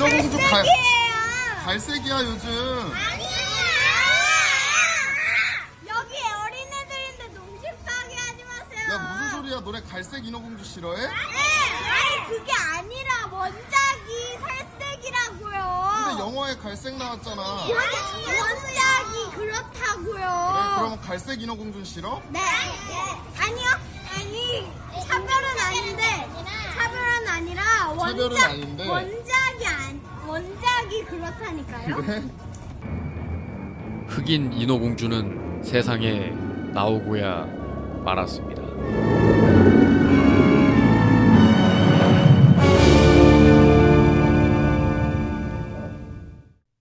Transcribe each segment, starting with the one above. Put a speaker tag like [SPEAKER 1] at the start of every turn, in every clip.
[SPEAKER 1] 인어공주
[SPEAKER 2] 갈색이에요.
[SPEAKER 1] 갈색이야 요즘.
[SPEAKER 2] 아니야. 여기 어린애들인데 농심하게 하지 마세요.
[SPEAKER 1] 야 무슨 소리야? 너네 갈색 인어공주 싫어해?
[SPEAKER 2] 네. 아니 그게 아니라 원작이 살색이라고요.
[SPEAKER 1] 근데 영화에 갈색 나왔잖아.
[SPEAKER 2] 원작이 그렇다고요.
[SPEAKER 1] 그래, 그럼 갈색 인어공주는 싫어?
[SPEAKER 2] 네. 아니요. 아니 차별은 아닌데 차별은 아니라
[SPEAKER 1] 차별은 아닌데.
[SPEAKER 2] 원작이 그렇다니까요.
[SPEAKER 1] 그래?
[SPEAKER 3] 흑인 인어공주는 세상에 나오고야 말았습니다.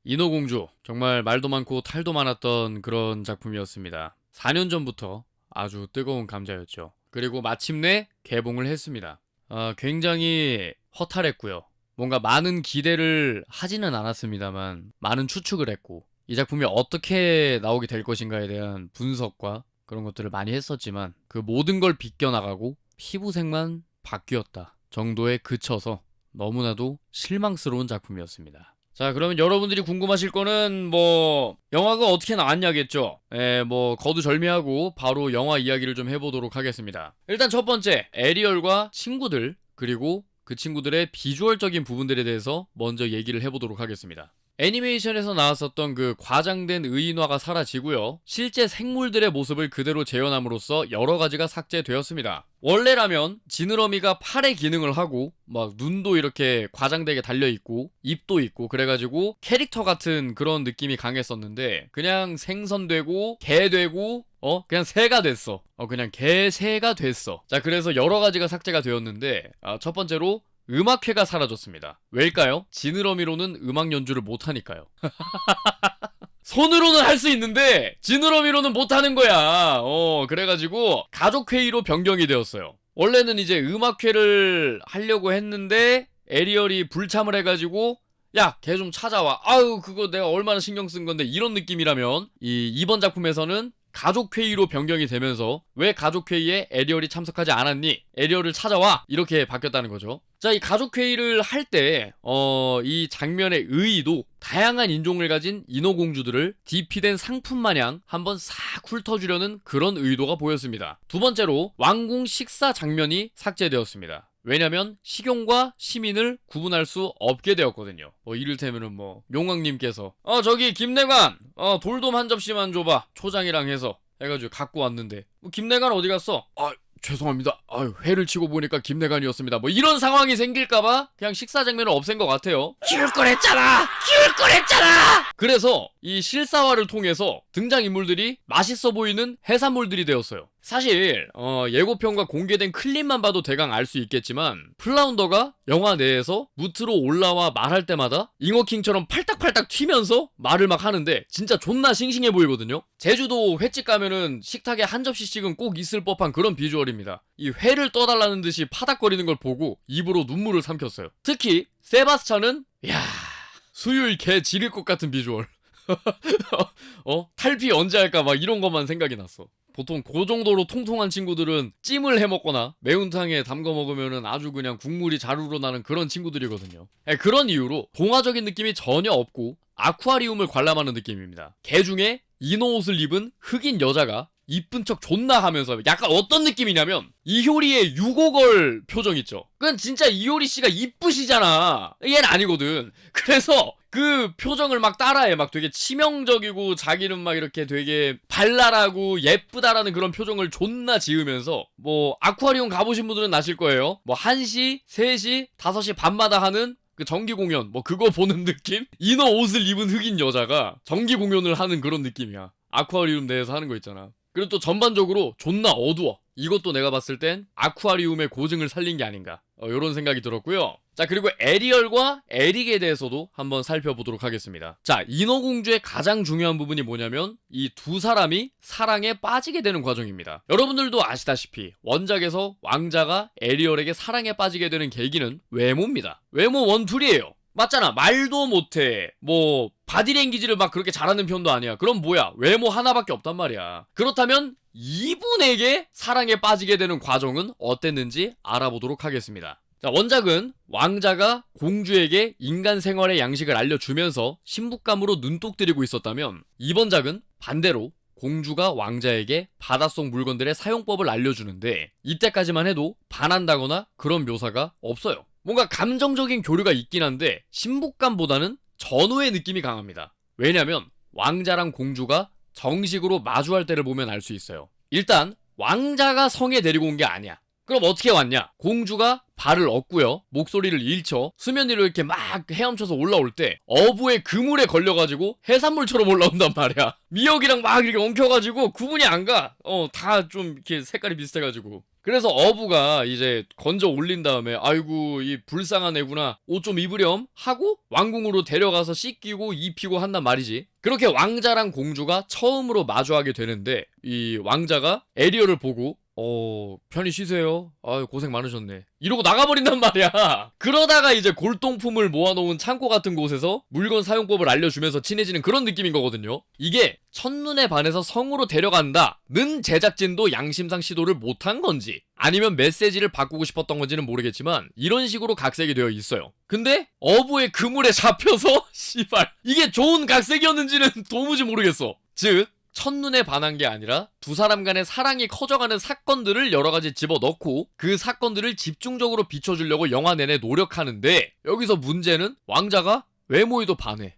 [SPEAKER 3] 인어공주, 정말 말도 많고 탈도 많았던 그런 작품이었습니다. 4년 전부터 아주 뜨거운 감자였죠. 그리고 마침내 개봉을 했습니다. 굉장히 허탈했고요. 뭔가 많은 기대를 하지는 않았습니다만 많은 추측을 했고, 이 작품이 어떻게 나오게 될 것인가에 대한 분석과 그런 것들을 많이 했었지만 그 모든 걸 비껴나가고 피부색만 바뀌었다 정도에 그쳐서 너무나도 실망스러운 작품이었습니다. 자, 그러면 여러분들이 궁금하실 거는 영화가 어떻게 나왔냐겠죠. 거두절미하고 바로 영화 이야기를 좀 해보도록 하겠습니다. 일단 첫 번째, 에리얼과 친구들, 그리고 그 친구들의 비주얼적인 부분들에 대해서 먼저 얘기를 해보도록 하겠습니다. 애니메이션에서 나왔었던 그 과장된 의인화가 사라지고요. 실제 생물들의 모습을 그대로 재현함으로써 여러 가지가 삭제되었습니다. 원래라면 지느러미가 팔의 기능을 하고 막 눈도 이렇게 과장되게 달려있고 입도 있고 그래가지고 캐릭터 같은 그런 느낌이 강했었는데 그냥 생선되고 개되고 그냥 새가 됐어. 그냥 개새가 됐어. 자, 그래서 여러 가지가 삭제가 되었는데 첫 번째로 음악회가 사라졌습니다. 왜일까요? 지느러미로는 음악 연주를 못하니까요. 손으로는 할 수 있는데 지느러미로는 못하는 거야. 그래가지고 가족회의로 변경이 되었어요. 원래는 이제 음악회를 하려고 했는데 에리얼이 불참을 해가지고 야, 걔 좀 찾아와. 아유, 그거 내가 얼마나 신경 쓴 건데, 이런 느낌이라면 이번 작품에서는 가족회의로 변경이 되면서 왜 가족회의에 에리얼이 참석하지 않았니? 에리얼을 찾아와! 이렇게 바뀌었다는 거죠. 자, 이 가족회의를 할 때 이 장면의 의의도 다양한 인종을 가진 인어공주들을 DP된 상품 마냥 한번 싹 훑어주려는 그런 의도가 보였습니다. 두 번째로 왕궁 식사 장면이 삭제되었습니다. 왜냐면 식용과 시민을 구분할 수 없게 되었거든요. 이를테면은 용왕님께서 저기 김내관 돌돔 한 접시만 줘봐, 초장이랑 해서 해가지고 갖고 왔는데 김내관 어디 갔어? 죄송합니다. 회를 치고 보니까 김내관이었습니다. 이런 상황이 생길까봐 그냥 식사 장면을 없앤 것 같아요. 키울 거랬잖아! 그래서 이 실사화를 통해서 등장인물들이 맛있어 보이는 해산물들이 되었어요. 사실 예고편과 공개된 클립만 봐도 대강 알 수 있겠지만 플라운더가 영화 내에서 무트로 올라와 말할 때마다 잉어킹처럼 팔딱팔딱 튀면서 말을 막 하는데 진짜 존나 싱싱해 보이거든요. 제주도 횟집 가면은 식탁에 한 접시씩은 꼭 있을 법한 그런 비주얼입니다. 이 회를 떠달라는 듯이 파닥거리는 걸 보고 입으로 눈물을 삼켰어요. 특히 세바스찬은 수율 개 지릴 것 같은 비주얼. 탈피 언제 할까 막 이런 것만 생각이 났어. 보통 그 정도로 통통한 친구들은 찜을 해먹거나 매운탕에 담궈 먹으면 아주 그냥 국물이 잘 우러나는 그런 친구들이거든요. 그런 이유로 동화적인 느낌이 전혀 없고 아쿠아리움을 관람하는 느낌입니다. 개 중에 인어 옷을 입은 흑인 여자가 이쁜 척 존나 하면서 약간 어떤 느낌이냐면 이효리의 유고걸 표정 있죠. 그건 진짜 이효리 씨가 이쁘시잖아. 얘는 아니거든. 그래서 그 표정을 막 따라해. 막 되게 치명적이고 자기는 막 이렇게 되게 발랄하고 예쁘다라는 그런 표정을 존나 지으면서 아쿠아리움 가보신 분들은 아실 거예요. 1시, 3시, 5시 밤마다 하는 그 정기 공연 그거 보는 느낌? 인어 옷을 입은 흑인 여자가 정기 공연을 하는 그런 느낌이야. 아쿠아리움 내에서 하는 거 있잖아. 그리고 또 전반적으로 존나 어두워. 이것도 내가 봤을 땐 아쿠아리움의 고증을 살린 게 아닌가 이런 생각이 들었고요. 자, 그리고 에리얼과 에릭에 대해서도 한번 살펴보도록 하겠습니다. 자, 인어공주의 가장 중요한 부분이 뭐냐면 이 두 사람이 사랑에 빠지게 되는 과정입니다. 여러분들도 아시다시피 원작에서 왕자가 에리얼에게 사랑에 빠지게 되는 계기는 외모입니다. 외모 원툴이에요. 맞잖아. 말도 못해. 바디랭귀지를 막 그렇게 잘하는 편도 아니야. 그럼 뭐야? 외모 하나밖에 없단 말이야. 그렇다면 이분에게 사랑에 빠지게 되는 과정은 어땠는지 알아보도록 하겠습니다. 자, 원작은 왕자가 공주에게 인간 생활의 양식을 알려주면서 신부감으로 눈독 들이고 있었다면, 이번 작은 반대로 공주가 왕자에게 바닷속 물건들의 사용법을 알려주는데, 이때까지만 해도 반한다거나 그런 묘사가 없어요. 뭔가 감정적인 교류가 있긴 한데 신부감보다는 전우의 느낌이 강합니다. 왜냐면 왕자랑 공주가 정식으로 마주할 때를 보면 알 수 있어요. 일단 왕자가 성에 데리고 온 게 아니야. 그럼 어떻게 왔냐? 공주가 발을 얻고요, 목소리를 잃죠, 수면 위로 이렇게 막 헤엄쳐서 올라올 때 어부의 그물에 걸려가지고 해산물처럼 올라온단 말이야. 미역이랑 막 이렇게 엉켜가지고 구분이 안 가. 다 좀 이렇게 색깔이 비슷해가지고. 그래서 어부가 이제 건져 올린 다음에 아이고 이 불쌍한 애구나, 옷 좀 입으렴 하고 왕궁으로 데려가서 씻기고 입히고 한단 말이지. 그렇게 왕자랑 공주가 처음으로 마주하게 되는데, 이 왕자가 에리얼을 보고 편히 쉬세요. 아유, 고생 많으셨네. 이러고 나가버린단 말이야. 그러다가 이제 골동품을 모아놓은 창고 같은 곳에서 물건 사용법을 알려주면서 친해지는 그런 느낌인 거거든요. 이게 첫눈에 반해서 성으로 데려간다는 제작진도 양심상 시도를 못한 건지, 아니면 메시지를 바꾸고 싶었던 건지는 모르겠지만 이런 식으로 각색이 되어 있어요. 근데 어부의 그물에 잡혀서 씨발 이게 좋은 각색이었는지는 도무지 모르겠어. 즉 첫눈에 반한 게 아니라 두 사람 간의 사랑이 커져가는 사건들을 여러 가지 집어넣고 그 사건들을 집중적으로 비춰주려고 영화 내내 노력하는데, 여기서 문제는 왕자가 외모에도 반해.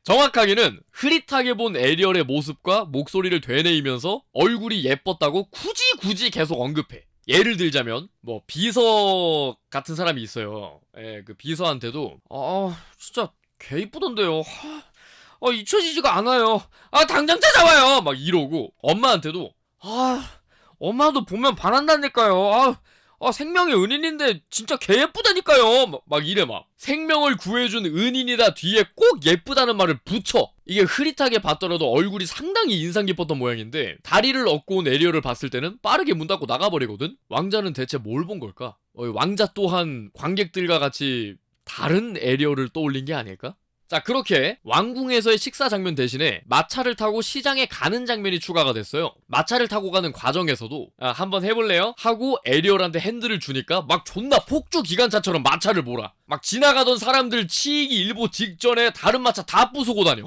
[SPEAKER 3] 정확하게는 흐릿하게 본 에리얼의 모습과 목소리를 되뇌이면서 얼굴이 예뻤다고 굳이 계속 언급해. 예를 들자면 뭐 비서 같은 사람이 있어요. 그 비서한테도 진짜 개 이쁘던데요. 잊혀지지가 않아요. 당장 찾아와요. 막 이러고, 엄마한테도 엄마도 보면 반한다니까요. 생명의 은인인데 진짜 개 예쁘다니까요. 막 이래. 막 생명을 구해준 은인이다 뒤에 꼭 예쁘다는 말을 붙여. 이게 흐릿하게 봤더라도 얼굴이 상당히 인상 깊었던 모양인데, 다리를 얻고 온 에리얼을 봤을 때는 빠르게 문 닫고 나가버리거든. 왕자는 대체 뭘 본 걸까? 왕자 또한 관객들과 같이 다른 에리얼을 떠올린 게 아닐까? 자, 그렇게 왕궁에서의 식사 장면 대신에 마차를 타고 시장에 가는 장면이 추가가 됐어요. 마차를 타고 가는 과정에서도 한번 해볼래요? 하고 에리얼한테 핸들을 주니까 막 존나 폭주 기관차처럼 마차를 몰아. 막 지나가던 사람들 치이기 일보 직전에 다른 마차 다 부수고 다녀.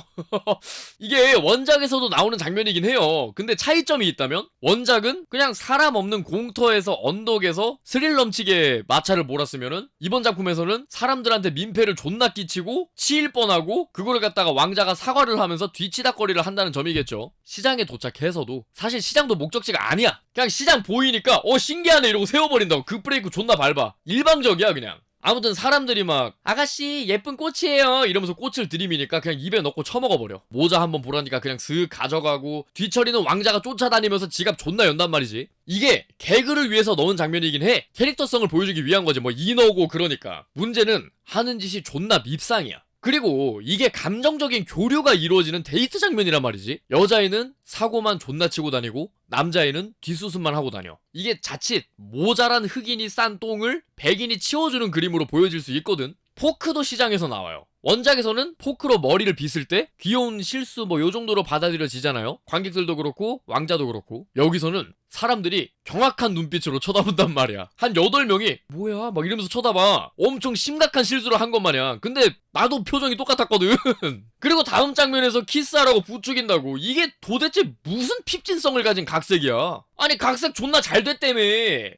[SPEAKER 3] 이게 원작에서도 나오는 장면이긴 해요. 근데 차이점이 있다면, 원작은 그냥 사람 없는 공터에서 언덕에서 스릴 넘치게 마차를 몰았으면은, 이번 작품에서는 사람들한테 민폐를 존나 끼치고 치일 뻔하고 그거를 갖다가 왕자가 사과를 하면서 뒤치다거리를 한다는 점이겠죠. 시장에 도착해서도 사실 시장도 목적지가 아니야. 그냥 시장 보이니까 신기하네 이러고 세워버린다고. 급브레이크 존나 밟아. 일방적이야 그냥. 아무튼 사람들이 막 아가씨 예쁜 꽃이에요 이러면서 꽃을 들이미니까 그냥 입에 넣고 처먹어버려. 모자 한번 보라니까 그냥 슥 가져가고, 뒤처리는 왕자가 쫓아다니면서 지갑 존나 연단 말이지. 이게 개그를 위해서 넣은 장면이긴 해. 캐릭터성을 보여주기 위한 거지. 뭐 인어고 그러니까. 문제는 하는 짓이 존나 밉상이야. 그리고 이게 감정적인 교류가 이루어지는 데이트 장면이란 말이지. 여자애는 사고만 존나 치고 다니고 남자애는 뒷수습만 하고 다녀. 이게 자칫 모자란 흑인이 싼 똥을 백인이 치워주는 그림으로 보여질 수 있거든. 포크도 시장에서 나와요. 원작에서는 포크로 머리를 빗을 때 귀여운 실수 뭐 요정도로 받아들여지잖아요. 관객들도 그렇고 왕자도 그렇고. 여기서는 사람들이 경악한 눈빛으로 쳐다본단 말이야. 한 8명이 뭐야 막 이러면서 쳐다봐. 엄청 심각한 실수를 한 것 마냥. 근데 나도 표정이 똑같았거든. 그리고 다음 장면에서 키스하라고 부추긴다고. 이게 도대체 무슨 핍진성을 가진 각색이야. 아니 각색 존나 잘 됐다며.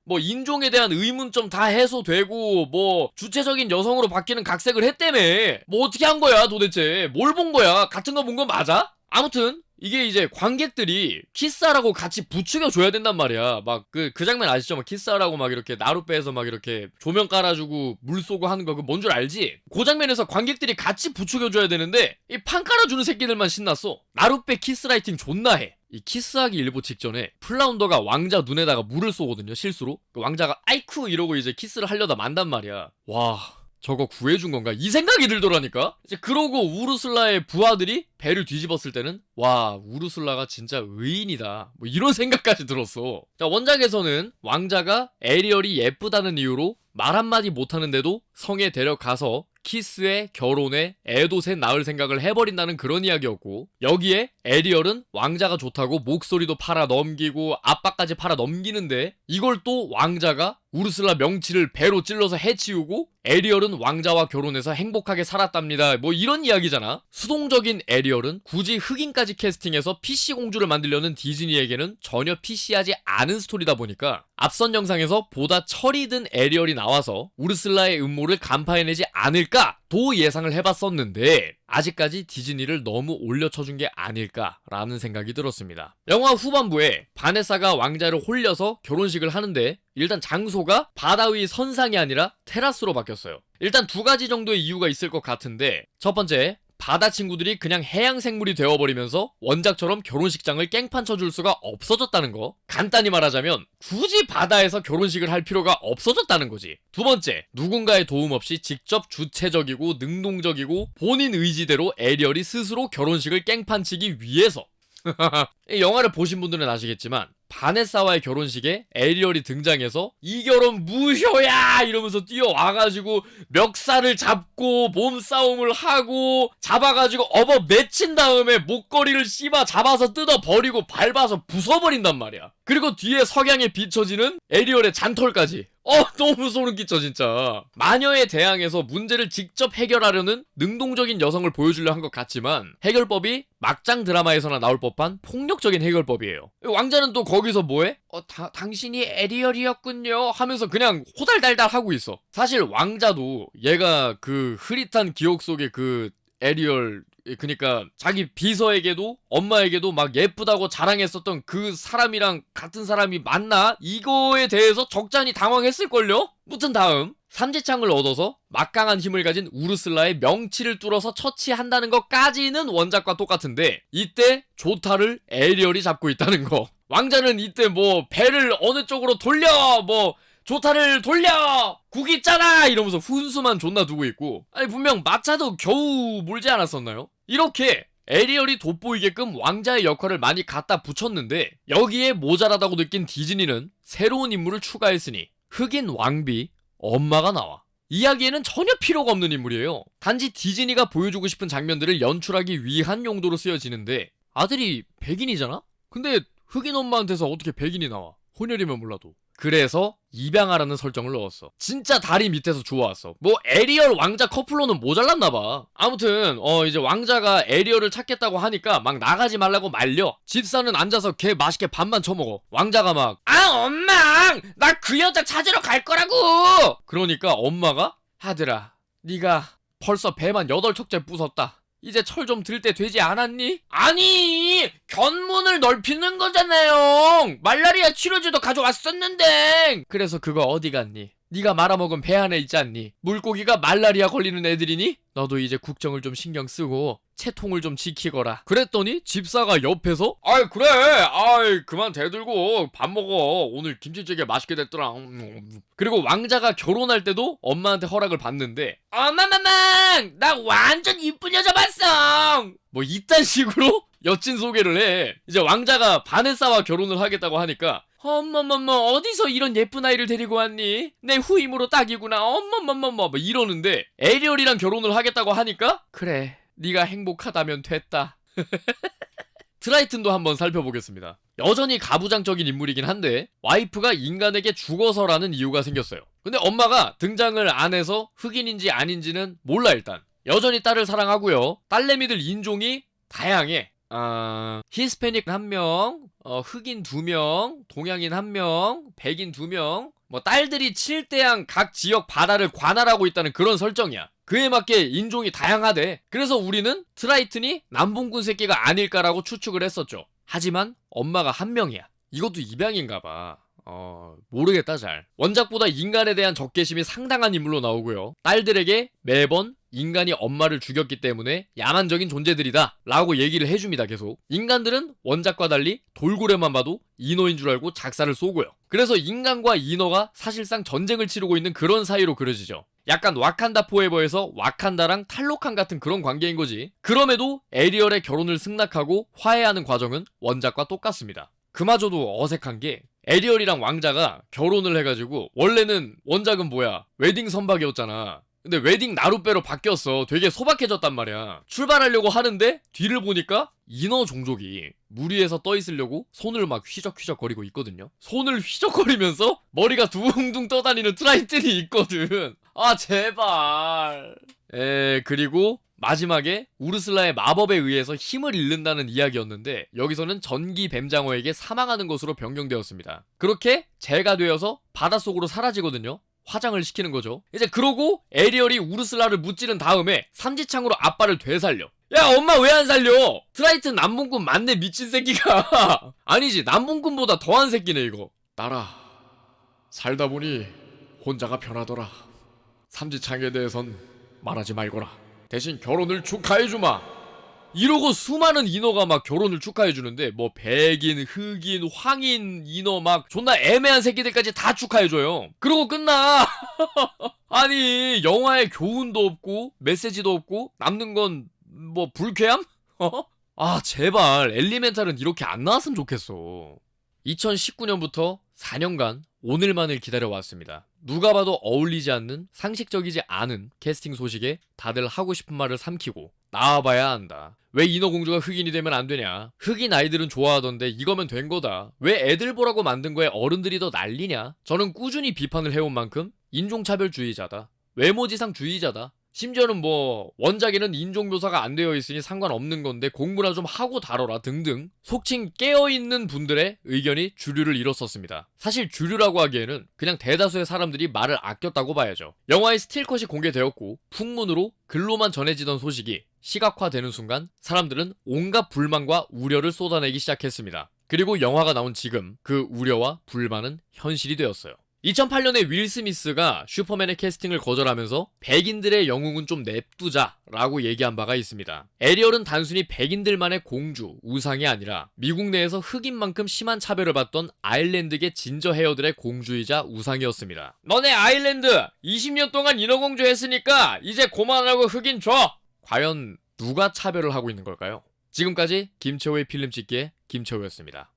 [SPEAKER 3] 뭐 인종에 대한 의문점 다 해소되고 뭐 주체적인 여성으로 바뀌는 각색을 했다며. 뭐 어떻게 한 거야 도대체. 뭘 본 거야. 같은 거 본 건 맞아? 아무튼 이게 이제 관객들이 키스하라고 같이 부추겨줘야 된단 말이야. 막 그 장면 아시죠? 막 키스하라고 막 이렇게 나룻배에서 막 이렇게 조명 깔아주고 물 쏘고 하는 거, 그 뭔 줄 알지? 그 장면에서 관객들이 같이 부추겨줘야 되는데 이 판 깔아주는 새끼들만 신났어. 나룻배 키스라이팅 존나 해. 이 키스하기 일보 직전에 플라운더가 왕자 눈에다가 물을 쏘거든요, 실수로. 그 왕자가 아이쿠 이러고 이제 키스를 하려다 만단 말이야. 와, 저거 구해준 건가? 이 생각이 들더라니까? 이제 그러고 우르슬라의 부하들이 배를 뒤집었을 때는 와, 우르슬라가 진짜 의인이다, 뭐 이런 생각까지 들었어. 자, 원작에서는 왕자가 에리얼이 예쁘다는 이유로 말 한마디 못하는데도 성에 데려가서 키스에 결혼에 애도 셋 낳을 생각을 해버린다는 그런 이야기였고, 여기에 에리얼은 왕자가 좋다고 목소리도 팔아 넘기고 아빠까지 팔아 넘기는데 이걸 또 왕자가 우르슬라 명치를 배로 찔러서 해치우고 에리얼은 왕자와 결혼해서 행복하게 살았답니다, 뭐 이런 이야기잖아. 수동적인 에리얼은 굳이 흑인까지 캐스팅해서 PC 공주를 만들려는 디즈니에게는 전혀 PC하지 않은 스토리다 보니까 앞선 영상에서 보다 철이 든 에리얼이 나와서 우르슬라의 음모를 간파해내지 않을까도 예상을 해봤었는데 아직까지 디즈니를 너무 올려쳐준 게 아닐까라는 생각이 들었습니다. 영화 후반부에 바네사가 왕자를 홀려서 결혼식을 하는데 일단 장소가 바다 위 선상이 아니라 테라스로 바뀌었어요. 일단 두 가지 정도의 이유가 있을 것 같은데, 첫 번째, 바다 친구들이 그냥 해양 생물이 되어버리면서 원작처럼 결혼식장을 깽판 쳐줄 수가 없어졌다는 거. 간단히 말하자면 굳이 바다에서 결혼식을 할 필요가 없어졌다는 거지. 두 번째, 누군가의 도움 없이 직접 주체적이고 능동적이고 본인 의지대로 에리얼이 스스로 결혼식을 깽판 치기 위해서. 이 영화를 보신 분들은 아시겠지만 바네사와의 결혼식에 에리얼이 등장해서 이 결혼 무효야 이러면서 뛰어와가지고 멱살을 잡고 몸싸움을 하고 잡아가지고 업어 맺힌 다음에 목걸이를 씹어 잡아서 뜯어버리고 밟아서 부숴버린단 말이야. 그리고 뒤에 석양에 비춰지는 에리얼의 잔털까지. 너무 소름 끼쳐 진짜. 마녀에 대항해서 문제를 직접 해결하려는 능동적인 여성을 보여주려 한 것 같지만 해결법이 막장 드라마에서나 나올 법한 폭력적인 해결법이에요. 왕자는 또 거기서 뭐해? 당신이 에리얼이었군요 하면서 그냥 호달달달 하고 있어. 사실 왕자도 얘가 그 흐릿한 기억 속의 그 에리얼, 그니까 자기 비서에게도 엄마에게도 막 예쁘다고 자랑했었던 그 사람이랑 같은 사람이 맞나? 이거에 대해서 적잖이 당황했을걸요? 무튼 다음, 삼지창을 얻어서 막강한 힘을 가진 우르슬라의 명치를 뚫어서 처치한다는 것까지는 원작과 똑같은데 이때 조타를 에리얼이 잡고 있다는 거. 왕자는 이때 뭐 배를 어느 쪽으로 돌려, 뭐 조타를 돌려! 국 있잖아! 이러면서 훈수만 존나 두고 있고, 아니 분명 마차도 겨우 몰지 않았었나요? 이렇게 에리얼이 돋보이게끔 왕자의 역할을 많이 갖다 붙였는데 여기에 모자라다고 느낀 디즈니는 새로운 인물을 추가했으니 흑인 왕비 엄마가 나와. 이야기에는 전혀 필요가 없는 인물이에요. 단지 디즈니가 보여주고 싶은 장면들을 연출하기 위한 용도로 쓰여지는데 아들이 백인이잖아? 근데 흑인 엄마한테서 어떻게 백인이 나와? 혼혈이면 몰라도. 그래서 입양하라는 설정을 넣었어. 진짜 다리 밑에서 좋아왔어. 뭐 에리얼 왕자 커플로는 모자랐나봐. 아무튼 이제 왕자가 에리얼을 찾겠다고 하니까 막 나가지 말라고 말려. 집사는 앉아서 걔 맛있게 밥만 처먹어. 왕자가 막 엄마 나 그 여자 찾으러 갈 거라고. 그러니까 엄마가 아들아 네가 벌써 배만 8척째 부쉈다. 이제 철 좀 들 때 되지 않았니? 아니 견문을 넓히는 거잖아요. 말라리아 치료제도 가져왔었는데. 그래서 그거 어디 갔니? 네가 말아먹은 배 안에 있지 않니? 물고기가 말라리아 걸리는 애들이니? 너도 이제 국정을 좀 신경 쓰고 채통을 좀 지키거라. 그랬더니 집사가 옆에서 아이 그래 아이 그만 대들고 밥 먹어. 오늘 김치찌개 맛있게 됐더라. 그리고 왕자가 결혼할 때도 엄마한테 허락을 받는데 엄마마망 나 완전 이쁜 여자 봤어. 뭐 이딴 식으로 여친 소개를 해. 이제 왕자가 바네사와 결혼을 하겠다고 하니까 어머머머 어디서 이런 예쁜 아이를 데리고 왔니? 내 후임으로 딱이구나. 어머머머머 뭐 이러는데 에리얼이랑 결혼을 하겠다고 하니까 그래 네가 행복하다면 됐다. 트라이튼도 한번 살펴보겠습니다. 여전히 가부장적인 인물이긴 한데 와이프가 인간에게 죽어서라는 이유가 생겼어요. 근데 엄마가 등장을 안 해서 흑인인지 아닌지는 몰라. 일단 여전히 딸을 사랑하고요. 딸내미들 인종이 다양해. 히스패닉 1명, 흑인 2명, 동양인 1명, 백인 2명, 뭐 딸들이 7대양 각 지역 바다를 관할하고 있다는 그런 설정이야. 그에 맞게 인종이 다양하대. 그래서 우리는 트라이튼이 남봉군 새끼가 아닐까라고 추측을 했었죠. 하지만 엄마가 1명이야. 이것도 입양인가봐. 모르겠다 잘. 원작보다 인간에 대한 적개심이 상당한 인물로 나오고요. 딸들에게 매번 인간이 엄마를 죽였기 때문에 야만적인 존재들이다 라고 얘기를 해줍니다. 계속 인간들은 원작과 달리 돌고래만 봐도 인어인 줄 알고 작사를 쏘고요. 그래서 인간과 인어가 사실상 전쟁을 치르고 있는 그런 사이로 그려지죠. 약간 와칸다 포에버에서 와칸다랑 탈로칸 같은 그런 관계인 거지. 그럼에도 에리얼의 결혼을 승낙하고 화해하는 과정은 원작과 똑같습니다. 그마저도 어색한 게 에리얼이랑 왕자가 결혼을 해가지고 원래는 원작은 뭐야 웨딩 선박이었잖아. 근데 웨딩 나룻배로 바뀌었어. 되게 소박해졌단 말이야. 출발하려고 하는데 뒤를 보니까 인어 종족이 물 위에서 떠 있으려고 손을 막 휘적휘적거리고 있거든요. 손을 휘적거리면서 머리가 둥둥 떠다니는 트라이튼이 있거든. 아 제발. 그리고 마지막에 우르슬라의 마법에 의해서 힘을 잃는다는 이야기였는데 여기서는 전기 뱀장어에게 사망하는 것으로 변경되었습니다. 그렇게 재가 되어서 바닷속으로 사라지거든요. 화장을 시키는 거죠. 이제 그러고 에리얼이 우르슬라를 무찌른 다음에 삼지창으로 아빠를 되살려. 야 엄마 왜 안 살려? 트라이튼 남봉꾼 맞네 미친 새끼가. 아니지 남봉꾼보다 더한 새끼네 이거. 딸아 살다 보니 혼자가 편하더라. 삼지창에 대해선 말하지 말거라. 대신 결혼을 축하해주마. 이러고 수많은 인어가 막 결혼을 축하해주는데 뭐 백인, 흑인, 황인 인어 막 존나 애매한 새끼들까지 다 축하해줘요. 그러고 끝나. 아니 영화에 교훈도 없고 메시지도 없고 남는 건 뭐 불쾌함? 아 제발 엘리멘탈은 이렇게 안 나왔으면 좋겠어. 2019년부터 4년간 오늘만을 기다려왔습니다. 누가 봐도 어울리지 않는 상식적이지 않은 캐스팅 소식에 다들 하고 싶은 말을 삼키고 나와봐야 한다. 왜 인어공주가 흑인이 되면 안 되냐? 흑인 아이들은 좋아하던데 이거면 된 거다. 왜 애들 보라고 만든 거에 어른들이 더 난리냐? 저는 꾸준히 비판을 해온 만큼 인종차별주의자다. 외모지상주의자다. 심지어는 뭐 원작에는 인종 묘사가 안 되어 있으니 상관없는 건데 공부나 좀 하고 다뤄라 등등 속칭 깨어있는 분들의 의견이 주류를 이뤘었습니다. 사실 주류라고 하기에는 그냥 대다수의 사람들이 말을 아꼈다고 봐야죠. 영화의 스틸컷이 공개되었고 풍문으로 글로만 전해지던 소식이 시각화되는 순간 사람들은 온갖 불만과 우려를 쏟아내기 시작했습니다. 그리고 영화가 나온 지금 그 우려와 불만은 현실이 되었어요. 2008년에 윌 스미스가 슈퍼맨의 캐스팅을 거절하면서 백인들의 영웅은 좀 냅두자 라고 얘기한 바가 있습니다. 에리얼은 단순히 백인들만의 공주, 우상이 아니라 미국 내에서 흑인만큼 심한 차별을 받던 아일랜드계 진저 헤어들의 공주이자 우상이었습니다. 너네 아일랜드 20년 동안 인어공주 했으니까 이제 그만하고 흑인 줘! 과연 누가 차별을 하고 있는 걸까요? 지금까지 김채호의 필름 찍기의 김채호였습니다.